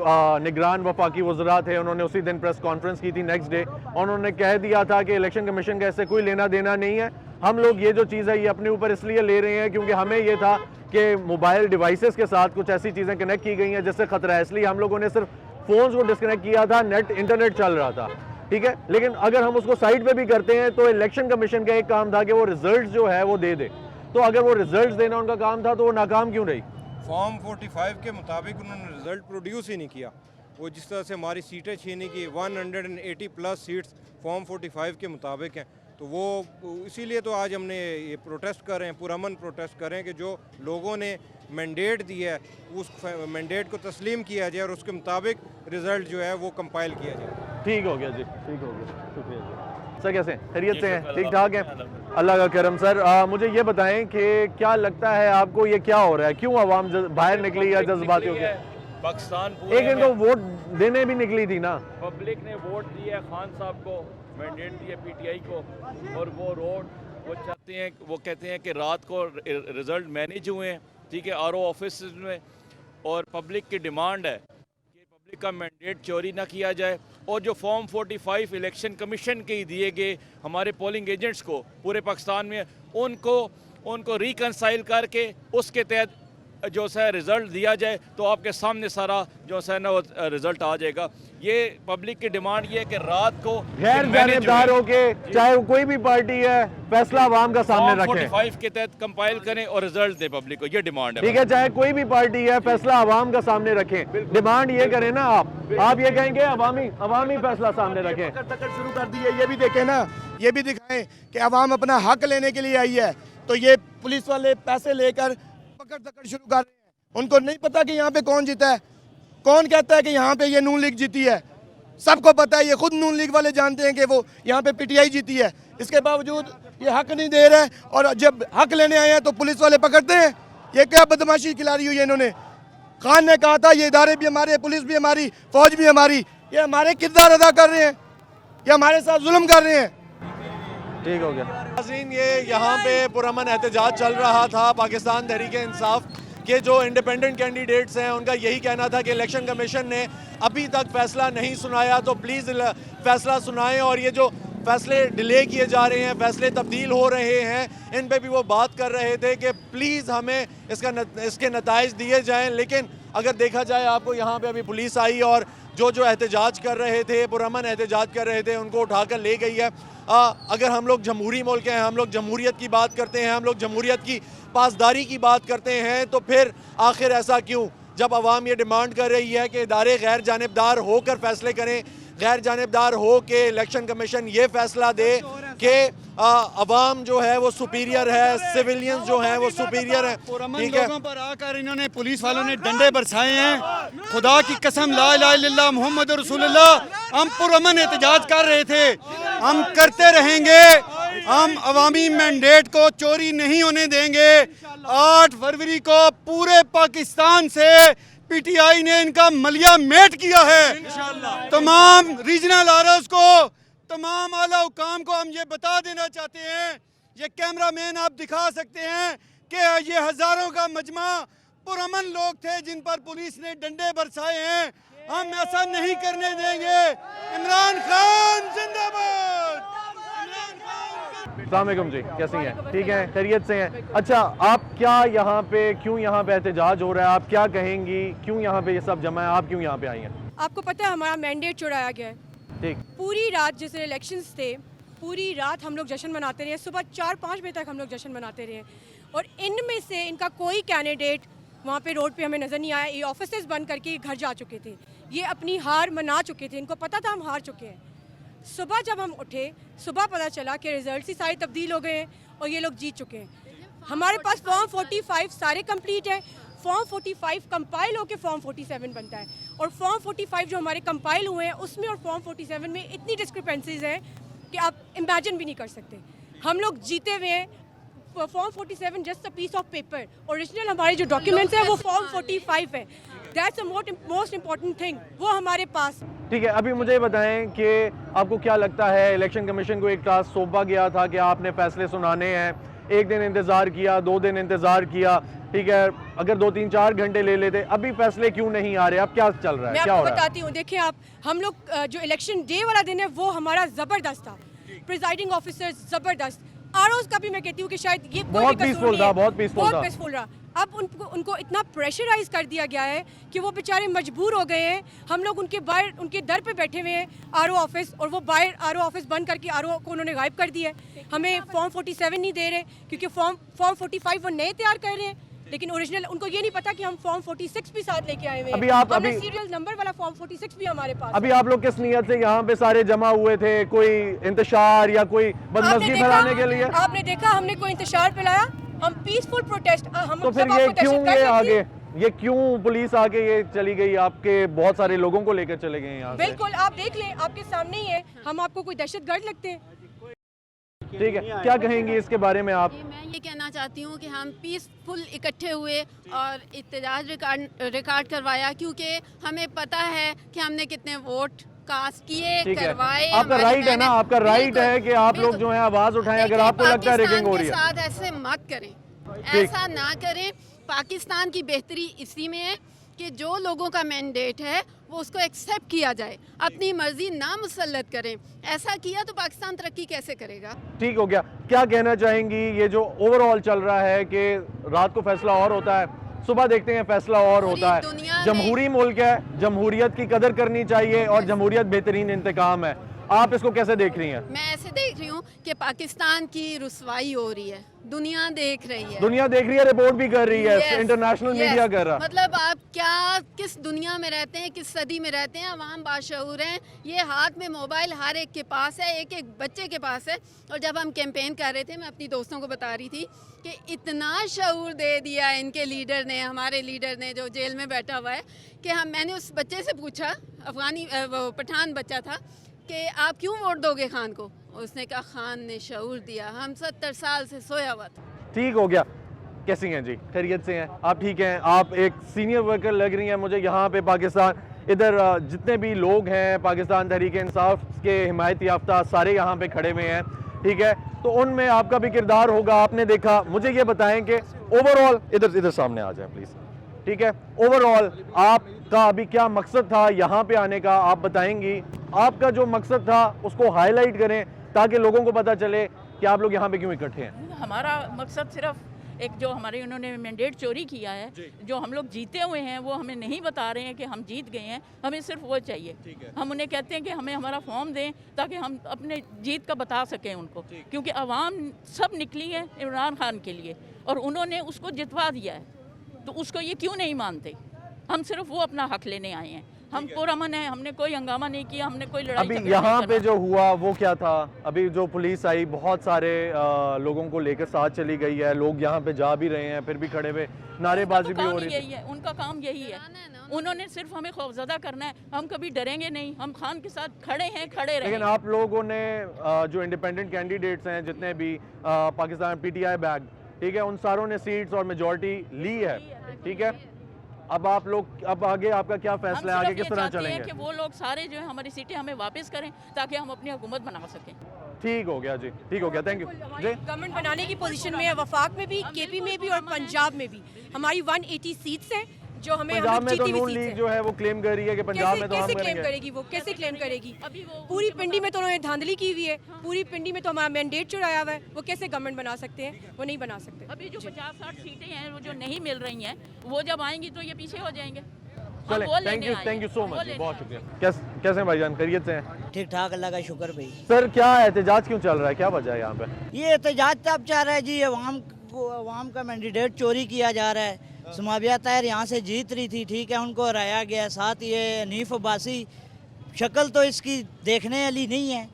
A: निगरान वफाकी वज़रा थे, उन्होंने उसी दिन प्रेस कॉन्फ्रेंस की थी नेक्स्ट डे, उन्होंने कह दिया था कि इलेक्शन कमीशन का ऐसे कोई लेना देना नहीं है। हम लोग ये जो चीज़ है ये अपने ऊपर इसलिए ले रहे हैं क्योंकि हमें ये था कि मोबाइल डिवाइसेस के साथ कुछ ऐसी चीज़ें कनेक्ट की गई हैं जिससे ख़तरा है, इसलिए हम लोगों ने सिर्फ फ़ोन्स को डिस्कनेक्ट किया था, इंटरनेट चल रहा था, ठीक है। लेकिन अगर हम उसको साइड पे भी करते हैं तो इलेक्शन कमीशन का एक काम था कि वो रिजल्ट जो है वो दे दे, तो अगर वो रिजल्ट देना उनका काम था तो वो नाकाम क्यों रही?
C: फॉर्म 45 के मुताबिक उन्होंने रिजल्ट प्रोड्यूस ही नहीं किया। वो जिस तरह से हमारी सीटें छीनी की, 180 प्लस सीट्स फॉर्म 45 के मुताबिक हैं, तो वो इसीलिए तो आज हमने ये प्रोटेस्ट कर रहे हैं, पुरअमन प्रोटेस्ट कर रहे हैं कि जो लोगों ने मैंडेट दिया है उस मैंडेट को तस्लीम किया जाए और उसके मुताबिक रिजल्ट जो है वो कंपाइल किया जाए।
A: ठीक हो गया जी, ठीक हो गया, शुक्रिया जी। सर कैसे हैं? खैरियत से हैं? ठीक ठाक हैं? अल्लाह का करम। सर मुझे ये बताएं कि क्या लगता है आपको ये क्या हो रहा है, क्यों आवाम बाहर निकली या जज्बाती हो गया?
U: पाकिस्तान
A: एक दिन तो वोट देने भी निकली थी ना,
U: पब्लिक ने वोट दिया खान साहब को, मैंडेट दिया PTI को, और वो चाहते हैं, वो कहते हैं कि रात को रिजल्ट मैनेज हुए हैं, ठीक है, RO ऑफिस में, और पब्लिक की डिमांड है कि पब्लिक का मैंडेट चोरी ना किया जाए, और जो फॉर्म 45 इलेक्शन कमीशन के ही दिए गए हमारे पोलिंग एजेंट्स को पूरे पाकिस्तान में, उनको रिकनसाइल करके उसके तहत जो है रिज़ल्ट दिया जाए, तो आपके सामने सारा जो है ना रिज़ल्ट आ जाएगा। ये पब्लिक की डिमांड ये है कि रात को
A: गैर जानिबदारों के, चाहे कोई भी पार्टी है, फैसला आवाम का सामने रखें,
U: 45 के तहत कंपाइल करें और रिजल्ट दे पब्लिक को, ये डिमांड है।
A: ठीक है, चाहे कोई भी पार्टी है, फैसला आवाम का सामने रखें, डिमांड ये करें ना आप ये कहेंगे अवामी फैसला सामने रखें।
N: शुरू कर दी है, ये भी देखें ना, ये भी दिखाएं कि अवाम अपना हक लेने के लिए आई है, तो ये पुलिस वाले पैसे लेकर पकड़ दकड़ शुरू कर रहे हैं। उनको नहीं पता कि यहाँ पे कौन जीता है, कौन कहता है कि यहाँ पे ये नून लीग जीती है, सबको पता है, ये खुद नून लीग वाले जानते हैं कि वो यहाँ पे PTI जीती है, इसके बावजूद ये हक नहीं दे रहे, और जब हक लेने आए हैं तो पुलिस वाले पकड़ते हैं। ये क्या बदमाशी खिलाड़ी हुई है इन्होंने? खान ने कहा था ये इदारे भी हमारे, पुलिस भी हमारी, फौज भी हमारी, ये हमारे किरदार अदा कर रहे हैं, ये हमारे साथ जुल्म कर रहे हैं।
A: ठीक हो गया। नाज़रीन, ये यहाँ पे पुरअमन एहतजाज चल रहा था। पाकिस्तान तहरीक इंसाफ के जो इंडिपेंडेंट कैंडिडेट्स हैं उनका यही कहना था कि इलेक्शन कमीशन ने अभी तक फैसला नहीं सुनाया, तो प्लीज़ फैसला सुनाएं, और ये जो फैसले डिले किए जा रहे हैं, फैसले तब्दील हो रहे हैं, इन पे भी वो बात कर रहे थे कि प्लीज़ हमें इसके नताइज दिए जाएं। लेकिन अगर देखा जाए, आपको यहाँ पे अभी पुलिस आई और जो एहतजाज कर रहे थे, पुरअमन एहतजाज कर रहे थे, उनको उठाकर ले गई है। अगर हम लोग जमहूरी मुल्क हैं, हम लोग जमहूरियत की बात करते हैं, हम लोग जमहूरियत की पासदारी की बात करते हैं, तो फिर आखिर ऐसा क्यों, जब आवाम ये डिमांड कर रही है कि इदारे गैर जानिबदार होकर फैसले करें, गैर जानिबदार हो के इलेक्शन कमीशन ये फैसला दे कि अवाम जो है वो सुपीरियर है, सिविलियंस जो हैं वो सुपीरियर है। ठीक है,
B: लोगों पर आकर इन्होंने पुलिस वालों ने डंडे बरसाए हैं। खुदा की कसम, ला इलाहा इल्लल्लाह मुहम्मद रसूलुल्लाह, हम पुरअमन एहतजाज कर रहे थे, हम करते रहेंगे। हम अवामी मैंडेट को चोरी नहीं होने देंगे। 8 फरवरी को पूरे पाकिस्तान से पीटीआई ने इनका मलिया मेट किया है। तमाम रीजनल आरओज़ को, तमाम आला हुकाम को हम ये बता देना चाहते हैं, ये कैमरामैन आप दिखा सकते हैं कि ये हज़ारों का मजमा पुरअमन लोग थे जिन पर पुलिस ने डंडे बरसाए हैं। हम ऐसा नहीं करने देंगे। इमरान खान जिंदाबाद।
A: अस्सलाम वालेकुम जी, कैसी हैं? ठीक हैं, खैरियत से हैं? अच्छा, आप क्या यहाँ पे, क्यों यहाँ पे एहतजाज हो रहा है, आप क्या कहेंगी, क्यों यहाँ पे ये सब जमा है, आप क्यों यहाँ पे आई हैं?
V: आपको पता है हमारा मैंडेट चुराया गया है।
A: ठीक,
V: पूरी रात जिस इलेक्शंस थे, पूरी रात हम लोग जश्न मनाते रहे, सुबह 4-5 बजे तक हम लोग जश्न मनाते रहे, और इनमें से इनका कोई कैंडिडेट वहाँ पे रोड पे हमें नज़र नहीं आया। ये ऑफिसेज बंद करके घर जा चुके थे, ये अपनी हार मना चुके थे, इनको पता था हम हार चुके हैं। सुबह जब हम उठे, सुबह पता चला कि रिजल्ट ही सारे तब्दील हो गए हैं और ये लोग जीत चुके हैं। हमारे पास फॉर्म 45 सारे कंप्लीट है। फॉर्म 45 कंपाइल होकर फॉर्म 47 बनता है, और फॉर्म 45 जो हमारे कंपाइल हुए हैं उसमें और फॉर्म 47 में इतनी डिस्क्रिपेंसीज हैं कि आप इमेजिन भी नहीं कर सकते। हम लोग जीते हुए हैं। Form 47 just a piece of paper, original हमारे जो डॉक्यूमेंट्स हैं वो फॉर्म 45 है। That's a most important thing, वो हमारे पास।
A: ठीक है, अभी मुझे बताएं कि आपको क्या लगता है, इलेक्शन कमीशन को एक टास्क सौंपा गया था कि आपने फैसले सुनाने हैं, 1 दिन इंतज़ार किया, 2 दिन इंतज़ार किया, ठीक है, अगर 2, 3, 4 घंटे ले लेते, अभी फैसले क्यों नहीं आ रहे, अब क्या चल रहा है,
V: मैं
A: क्या हो
V: आपको
A: रहा है?
V: बताती हूँ। देखिए आप, हम लोग जो इलेक्शन डे वाला दिन है वो हमारा ज़बरदस्त था। प्रिजाइडिंग ऑफिसर ज़बरदस्त, आरओज़ का भी मैं कहती हूँ कि शायद ये
A: बहुत पीसफुल था, बहुत
V: पीसफुल रहा। अब उनको इतना प्रेशराइज कर दिया गया है कि वो बेचारे मजबूर हो गए हैं। हम लोग उनके दर पे बैठे हुए हैं आरओ ऑफिस, और वो बाहर आरओ ऑफिस बंद करके आरओ को उन्होंने गायब कर दिया है। हमें फॉर्म 47 नहीं दे रहे क्योंकि फॉर्म 45 वो नए तैयार कर रहे हैं, लेकिन ओरिजिनल उनको ये नहीं पता कि हम फॉर्म 46 भी साथ लेके आए हुए हैं। अभी सीरियल नंबर वाला फॉर्म 46 भी हमारे पास।
A: अभी आप लोग किस नियत से यहाँ पे सारे जमा हुए थे, कोई इंतशार या कोई बदमज़गी फैलाने के लिए?
V: आपने देखा हमने कोई इंतशार फैलाया, हम पीसफुल प्रोटेस्ट।
A: तो फिर ये क्यों ये आगे, ये क्यों पुलिस आके ये चली गई, आपके बहुत सारे लोगों को लेकर चले गए यहाँ से?
V: बिल्कुल, आप देख लें, आपके सामने ही है। हम आपको कोई दहशतगर्द लगते हैं?
A: ठीक है, क्या कहेंगी इसके बारे में आप?
W: मैं ये कहना चाहती हूँ कि हम पीसफुल इकट्ठे हुए और इत्तेजाज रिकॉर्ड करवाया, क्योंकि हमें पता है कि हमने कितने वोट कास्ट किए, करवाए।
A: आपका राइट है ना, आपका राइट है कि आप लोग जो है आवाज उठाएं अगर आपको लगता है रिगिंग हो रही है।
W: साथ ऐसे मत करें, ऐसा ना करें। पाकिस्तान की बेहतरी इसी में है कि जो लोगों का मैंडेट है वो उसको एक्सेप्ट किया जाए, अपनी मर्जी ना मुसल्लत करें। ऐसा किया तो पाकिस्तान तरक्की कैसे करेगा?
A: ठीक हो गया, क्या कहना चाहेंगी ये जो ओवरऑल चल रहा है कि रात को फैसला और होता है, सुबह देखते हैं फैसला और होता है। जमहूरी मुल्क है, जमहूरियत की कदर करनी चाहिए और जमहूरियत बेहतरीन इंतकाम है। आप इसको कैसे देख रही हैं?
W: मैं ऐसे देख रही हूँ कि पाकिस्तान की रुसवाई हो रही है, दुनिया देख रही है।
A: दुनिया देख रही है, रिपोर्ट भी कर रही है, इंटरनेशनल मीडिया कर रहा है।
W: मतलब आप किस दुनिया में रहते हैं, किस सदी में रहते हैं? अवाम बाशऊर हैं, ये हाथ में मोबाइल हर एक के पास है, एक एक बच्चे के पास है। और जब हम कैंपेन कर रहे थे, मैं अपनी दोस्तों को बता रही थी कि इतना शऊर दे दिया इनके लीडर ने, हमारे लीडर ने जो जेल में बैठा हुआ है, कि मैंने उस बच्चे से पूछा, अफगानी वो पठान बच्चा था, कि आप क्यों वोट दोगे खान को? उसने कहा खान ने शऊर दिया, हम 70 साल से सोया हुआ था।
A: ठीक हो गया, कैसी हैं जी, खैरियत से हैं आप? ठीक हैं, आप एक सीनियर वर्कर लग रही हैं मुझे यहाँ पे पाकिस्तान। इधर जितने भी लोग हैं पाकिस्तान तहरीक इंसाफ के हिमायत याफ्ता सारे यहाँ पे खड़े हुए हैं, ठीक है, तो उनमें आपका भी किरदार होगा, आपने देखा। मुझे ये बताएं कि ओवरऑल, इधर सामने आ जाए प्लीज़, ठीक है, ओवरऑल आपका अभी क्या मकसद था यहाँ पे आने का, आप बताएंगी? आपका जो मकसद था उसको हाईलाइट करें ताकि लोगों को पता चले कि आप लोग यहाँ पे क्यों इकट्ठे हैं।
X: हमारा मकसद सिर्फ एक, जो हमारे उन्होंने मैंडेट चोरी किया है, जो हम लोग जीते हुए हैं वो हमें नहीं बता रहे हैं कि हम जीत गए हैं, हमें सिर्फ वो चाहिए। हम उन्हें कहते हैं कि हमें हमारा फॉर्म दें ताकि हम अपने जीत का बता सकें उनको, क्योंकि आवाम सब निकली है इमरान खान के लिए और उन्होंने उसको जितवा दिया है, तो उसको ये क्यों नहीं मानते? हम सिर्फ वो अपना हक लेने आए हैं। हम पुरअमन है, हमने कोई हंगामा नहीं किया, हमने कोई लड़ाई
A: अभी
X: झगड़ा
A: यहाँ
X: नहीं
A: पे
X: करा।
A: जो हुआ वो क्या था? अभी जो पुलिस आई बहुत सारे लोगों को लेकर साथ चली गई है, लोग यहाँ पे जा भी रहे हैं, फिर भी खड़े हुए नारेबाजी भी हो
X: काम
A: रही
X: यही
A: थी।
X: है, उनका काम यही है। उन्होंने सिर्फ हमें खौफजदा करना है, हम कभी डरेंगे नहीं, हम खान के साथ खड़े हैं, खड़े
A: लेकिन
X: रहेंगे।
A: आप लोगों ने जो इंडिपेंडेंट कैंडिडेट्स हैं जितने भी पाकिस्तान पीटीआई बैग, ठीक है, उन सारों ने सीट्स और मेजॉरिटी ली है, ठीक है। अब आप लोग, अब आगे आपका क्या फैसला है,
X: हम
A: आगे
X: सिर्फ
A: किस
X: ये
A: तरह
X: चाहते हैं
A: चलेंगे?
X: कि वो लोग सारे जो है हमारी सीटें हमें वापस करें ताकि हम अपनी हुकूमत बना सकें।
A: ठीक हो गया जी, ठीक हो गया, थैंक यू जी।
V: गवर्नमेंट बनाने की पोजीशन में है, वफाक में भी, केपी में भी और पंजाब में भी। हमारी 180 सीट्स हैं जो हमें
A: पंजाब में तो
V: जीती हुई
A: नून
V: सीट्स
A: लीग
V: हैं।
A: जो है वो क्लेम कर रही है कि पंजाब में तो हम
V: कैसे क्लेम
A: करेंगे।
V: करेगी वो, कैसे क्लेम करेगी? पूरी पिंडी में तो उन्होंने धांधली की हुई है, पूरी पिंडी में तो हमारा मैंडेट चुराया हुआ है, वो कैसे गवर्नमेंट बना सकते हैं? वो नहीं बना सकते।
X: अभी जो 50-60 सीटें हैं वो जो नहीं मिल रही हैं, वो जब आएंगी तो ये पीछे हो जाएंगे।
A: चले, थैंक यू सो मच, बहुत शुक्रिया। कैसे हैं भाईजान, खैरियत से हैं?
D: ठीक ठाक, अल्लाह का शुक्र भाई।
A: सर क्या एहतजाज क्यों चल रहा है, क्या वजह है यहाँ पे?
D: ये एहतजाज तब चल रहा है जी, अवाम का मैंडेट चोरी किया जा रहा है। समाविया ताहिर यहाँ से जीत रही थी, ठीक है, उनको हराया गया। साथ ये हनीफ अब्बासी, शक्ल तो इसकी देखने वाली नहीं है,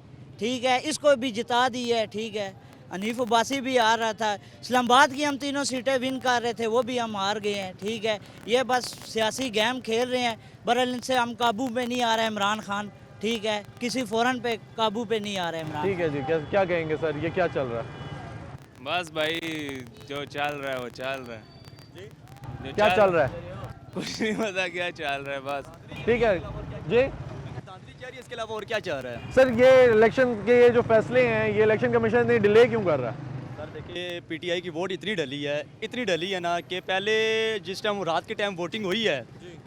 D: ठीक है, इसको भी जिता दी है, ठीक है। हनीफ अब्बासी भी हार रहा था, इस्लामाबाद की हम तीनों सीटें विन कर रहे थे, वो भी हम हार गए हैं, ठीक है। ये बस सियासी गेम खेल रहे हैं, बहरहाल इनसे हम काबू में नहीं आ रहे इमरान खान, ठीक है, किसी फ़ौरन पे काबू पे नहीं आ रहे इमरान।
A: ठीक है जी, क्या कहेंगे सर, ये क्या चल रहा है?
E: बस भाई जो चल रहा है वो चल रहा है।
A: क्या चल रहा है?
E: कुछ नहीं पता क्या चल रहा है, बस
A: ठीक है जी।
F: इसके अलावा और क्या चाह रहा है?
A: सर ये इलेक्शन के ये जो फैसले हैं, ये इलेक्शन कमीशन ने डिले क्यों कर रहा है?
F: सर देखिए, पीटीआई की वोट इतनी डली है ना कि पहले जिस टाइम रात के टाइम वोटिंग हुई है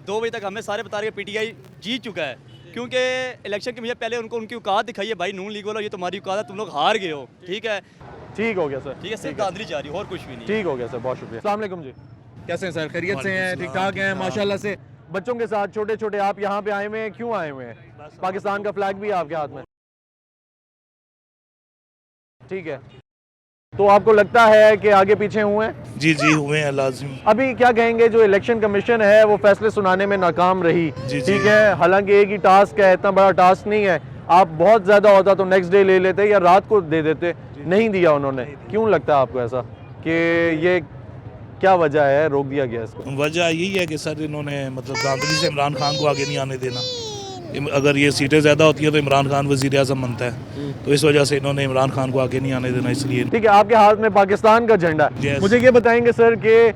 F: 2 बजे तक हमें सारे बता रहे हैं पीटीआई जीत चुका है, क्योंकि इलेक्शन कमीशन पहले उनको उनकी औकात दिखाई है, भाई नून लीग वालों ये तुम्हारी औकात है, तुम लोग हार गए हो, ठीक है।
A: ठीक हो गया सर,
F: ठीक है, सिर्फ धांधली जा रही है और कुछ भी नहीं।
A: ठीक हो गया सर, बहुत शुक्रिया। अस्सलाम वालेकुम जी, कैसे हैं सर, खैरियत से हैं? ठीक ठाक हैं माशाल्लाह से। बच्चों के साथ छोटे छोटे आप यहाँ पे आए हुए हैं, क्यों आए हुए हैं? पाकिस्तान का फ्लैग भी है आपके हाथ में, ठीक है। तो आपको लगता है कि आगे पीछे हुए हैं?
I: जी हुए हैं, लाजिम।
A: अभी क्या कहेंगे, जो इलेक्शन कमीशन है वो फैसले सुनाने में नाकाम रही, ठीक है, हालांकि एक ही टास्क है, इतना बड़ा टास्क नहीं है। आप बहुत ज़्यादा होता तो नेक्स्ट डे ले लेते या रात को दे देते, नहीं दिया उन्होंने। क्यों लगता है आपको ऐसा कि ये क्या वजह है, रोक दिया गया इसको?
I: वजह यही है कि सर इन्होंने मतलब धांधली से इमरान खान को आगे नहीं आने देना। अगर ये सीटें ज़्यादा होती हैं तो इमरान खान वज़ीर आज़म बनता है, तो इस वजह से इन्होंने इमरान खान को आगे नहीं आने देना, इसलिए।
A: ठीक है, आपके हाथ में पाकिस्तान का झंडा है। मुझे ये बताएंगे सर कि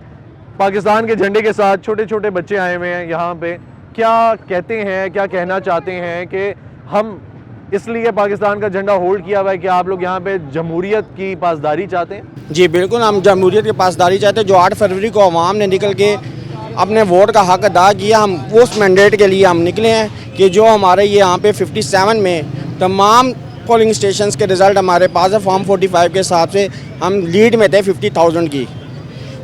A: पाकिस्तान के झंडे के साथ छोटे छोटे बच्चे आए हुए हैं यहाँ पे, क्या कहते हैं, क्या कहना चाहते हैं कि हम इसलिए पाकिस्तान का झंडा होल्ड किया हुआ है कि आप लोग यहाँ पे जमहूरियत की पासदारी चाहते हैं?
Y: जी बिल्कुल, हम जमहूरियत की पासदारी चाहते हैं। जो 8 फरवरी को अवाम ने निकल के अपने वोट का हक अदा किया, हम उस मैंडेट के लिए हम निकले हैं कि जो हमारे ये यहाँ पे 57 में तमाम पोलिंग स्टेशंस के रिज़ल्ट हमारे पास है। फॉर्म 45 के हिसाब से हम लीड में थे 50,000 की।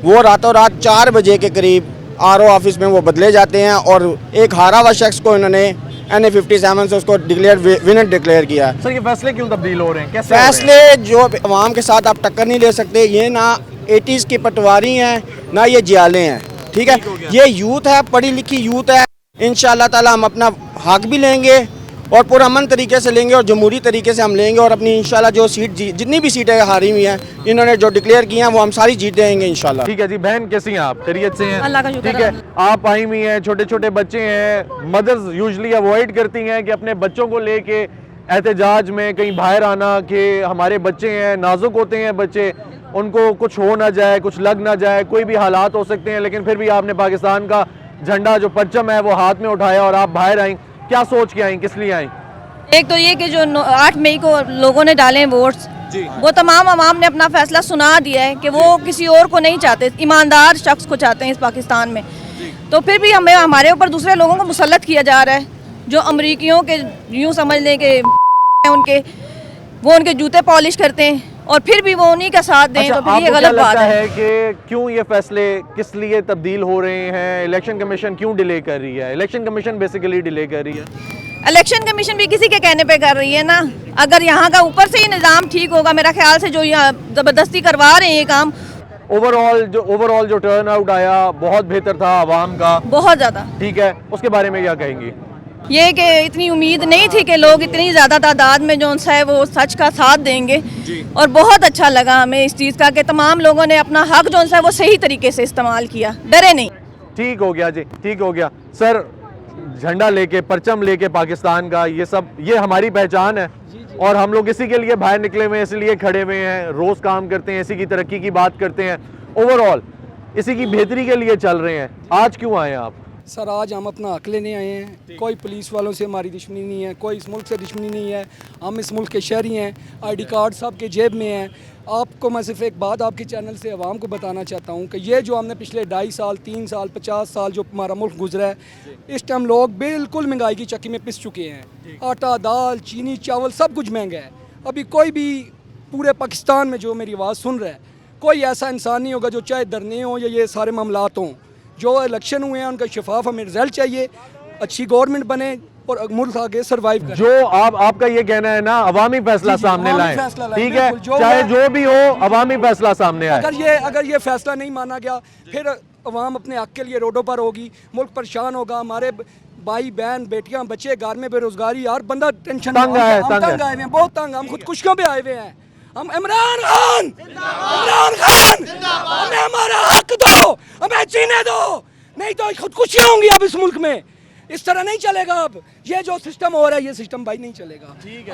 Y: वो रातों रात 4 बजे के करीब RO ऑफिस में वो बदले जाते हैं और एक हारा हुआ शख्स को इन्होंने NA57 से उसको विनर डिक्लेयर किया।
A: सर ये फैसले क्यों तब्दील हो रहे हैं, कैसे
Y: फैसले जो अवाम के साथ आप टक्कर नहीं ले सकते, ये ना 80s की पटवारी हैं ना ये जियाले हैं, ठीक है। ये यूथ है, पढ़ी लिखी यूथ है, इंशाअल्लाह ताला हम अपना हक भी लेंगे और पुरअमन तरीके से लेंगे और जमहूरी तरीके से हम लेंगे और अपनी इंशाल्लाह जो सीट जितनी भी सीटें हारी हुई हैं इन्होंने जो डिक्लेयर की हैं वो हम सारी जीत देंगे इंशाल्लाह।
A: ठीक है जी। बहन कैसी हैं आप, खैरियत से हैं?
Y: अल्लाह का शुक्र
A: ठीक है, आप आई हुई हैं, छोटे छोटे बच्चे हैं, मदर्स यूजुअली अवॉइड करती हैं कि अपने बच्चों को लेके एहतजाज में कहीं बाहर आना, कि हमारे बच्चे हैं, नाजुक होते हैं बच्चे, उनको कुछ हो ना जाए, कुछ लग ना जाए, कोई भी हालात हो सकते हैं, लेकिन फिर भी आपने पाकिस्तान का झंडा जो परचम है वो हाथ में उठाया और आप बाहर आई। क्या सोच के आई, किस लिए आई?
Z: एक तो ये कि जो 8 मई को लोगों ने डाले वोट्स, वो तमाम अवाम ने अपना फैसला सुना दिया है कि वो किसी और को नहीं चाहते, ईमानदार शख्स को चाहते हैं इस पाकिस्तान में। तो फिर भी हमें हमारे ऊपर दूसरे लोगों को मुसल्लत किया जा रहा है, जो अमरीकियों के यूँ समझ लें कि वो उनके जूते पॉलिश करते हैं और फिर भी वो उन्हीं का साथ दें।
A: अच्छा,
Z: तो फिर ये गलत बात
A: है कि क्यों ये फैसले किस लिए तब्दील हो रहे हैं? इलेक्शन कमीशन क्यों डिले कर रही है? इलेक्शन कमीशन बेसिकली डिले कर रही है।
Z: इलेक्शन कमीशन भी किसी के कहने पे कर रही है ना। अगर यहाँ का ऊपर से ही निज़ाम ठीक होगा, मेरा ख्याल से जो यहाँ ज़बरदस्ती करवा रहे हैं ये काम,
A: ओवरऑल जो टर्न आउट आया बहुत बेहतर था आवाम का,
Z: बहुत ज़्यादा।
A: ठीक है, उसके बारे में क्या कहेंगी?
Z: ये कि इतनी उम्मीद नहीं थी कि लोग इतनी ज़्यादा तादाद में जो है वो सच का साथ देंगे और बहुत अच्छा लगा हमें इस चीज़ का कि तमाम लोगों ने अपना हक जो है वो सही तरीके से इस्तेमाल किया, डरे नहीं।
A: ठीक हो गया जी, ठीक हो गया सर। झंडा लेके, परचम लेके पाकिस्तान का, ये हमारी पहचान है और हम लोग इसी के लिए बाहर निकले हुए हैं, इसलिए खड़े हुए हैं, रोज़ काम करते हैं, इसी की तरक्की की बात करते हैं, ओवरऑल इसी की बेहतरी के लिए चल रहे हैं। आज क्यों आए हैं आप?
H: सर आज हम अपना हक लेने आए हैं। कोई पुलिस वालों से हमारी दुश्मनी नहीं है, कोई इस मुल्क से दुश्मनी नहीं है। हम इस मुल्क के शहरी हैं, आईडी कार्ड सब के जेब में हैं। आपको मैं सिर्फ एक बात आपके चैनल से आवाम को बताना चाहता हूँ कि ये जो हमने पिछले 2.5 साल 3 साल 50 साल जो हमारा मुल्क गुजरा है, इस टाइम लोग बिल्कुल महंगाई की चक्की में पिस चुके हैं। आटा, दाल, चीनी, चावल सब कुछ महंगा है। अभी कोई भी पूरे पाकिस्तान में जो मेरी आवाज़ सुन रहा है, कोई ऐसा इंसान नहीं होगा जो चाहे धरने हों या ये सारे मामलात हों, जो इलेक्शन हुए हैं उनका शफाफ हमें रिजल्ट चाहिए, अच्छी गवर्नमेंट बने और मुल्क आगे सर्वाइव करे।
A: जो आपका ये कहना है ना, अवामी फैसला सामने लाएं, ठीक है, चाहे जो भी हो अवामी फैसला सामने आए।
H: अगर ये फैसला नहीं माना गया फिर अवाम अपने हक के लिए रोडों पर होगी, मुल्क परेशान होगा, हमारे भाई बहन बेटियां बच्चे घर में बेरोजगारी, यार बंदा टेंशन
A: तंग आए
H: हुए हैं, बहुत तंग। हम खुदकुशियों पे आए हुए हैं। हम इमरान खान हमें हमारा हक दो, हमें जीने दो, नहीं तो खुदकुशियां होंगी अब इस मुल्क में। इस तरह नहीं चलेगा। अब ये जो सिस्टम हो रहा है ये सिस्टम भाई नहीं चलेगा।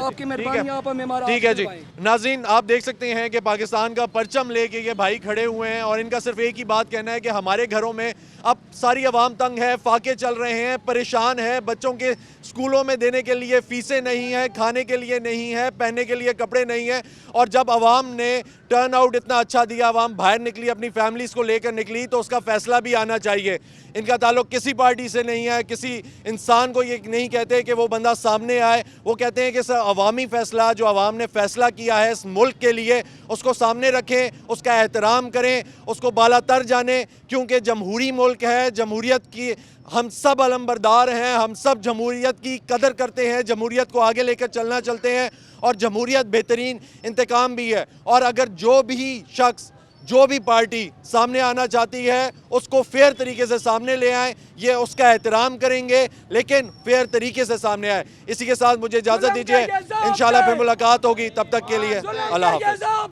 H: आपकी मेहरबानी, आप हमें हमारा
A: ठीक है जी। नाज़रीन आप देख सकते हैं कि पाकिस्तान का परचम लेके ये भाई खड़े हुए हैं और इनका सिर्फ एक ही बात कहना है कि हमारे घरों में अब सारी आवाम तंग है, फाके चल रहे हैं, परेशान है, बच्चों के स्कूलों में देने के लिए फीसें नहीं है, खाने के लिए नहीं है, पहनने के लिए कपड़े नहीं है। और जब आवाम ने टर्न आउट इतना अच्छा दिया, आवाम बाहर निकली, अपनी फैमिलीज़ को लेकर निकली, तो उसका फैसला भी आना चाहिए। इनका ताल्लुक किसी पार्टी से नहीं है, किसी इंसान को ये नहीं कहते कि वो बंदा सामने आए, वो कहते हैं कि सर अवामी फ़ैसला जो आवाम ने फ़ैसला किया है इस मुल्क के लिए, उसको सामने रखें, उसका एहतराम करें, उसको बालातर जाने, क्योंकि जमहूरी मुल्क है, जमहूरियत की हम सब अलंबरदार हैं, हम सब जमहूरियत की कदर करते हैं, जमहूरियत को आगे लेकर चलना चलते हैं और जमहूरियत बेहतरीन इंतकाम भी है। और अगर जो भी शख्स, जो भी पार्टी सामने आना चाहती है उसको फेयर तरीके से सामने ले आए, ये उसका एहतराम करेंगे, लेकिन फेयर तरीके से सामने आए। इसी के साथ मुझे इजाज़त दीजिए, इंशाल्लाह फिर मुलाकात होगी, तब तक के लिए अल्लाह हाफ़िज़।